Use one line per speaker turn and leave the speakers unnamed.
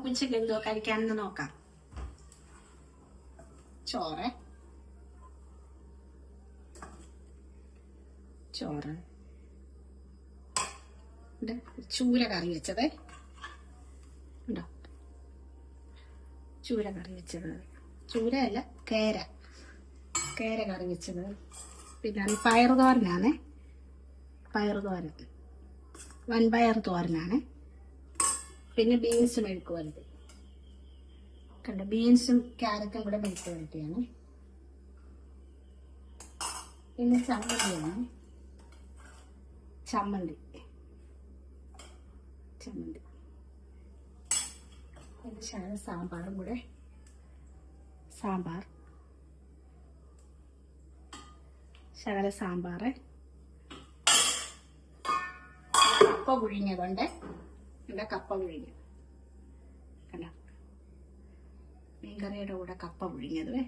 ഉച്ചയ്ക്ക് എന്തോ കഴിക്കാനെന്ന് നോക്കാം. ചോറ് ചൂര കറി വെച്ചത് ഉണ്ടോ? ചൂര കറി വെച്ചത്, ചൂരയല്ല കേര കറി വെച്ചത്. പിന്നെ പയറുതോരനാണ്, പയറുതോരൻ, വൻപയർ തോരനാണ്. പിന്നെ ബീൻസ് മെഴുക്ക് വരട്ടി കണ്ട, ബീൻസും ക്യാരറ്റും കൂടെ മെഴുക്ക് വരട്ടിയാണ്. പിന്നെ ചമ്മന്തിയാണ്, ചമ്മന്തി. പിന്നെ ശകല സാമ്പാറും കൂടെ, ശകല സാമ്പാറ്. കപ്പ പുഴുങ്ങിയതുണ്ട്, എന്താ കപ്പ പുഴുങ്ങിയത് കണ്ട, മീൻകറിയുടെ കൂടെ കപ്പ പുഴുങ്ങിയത്.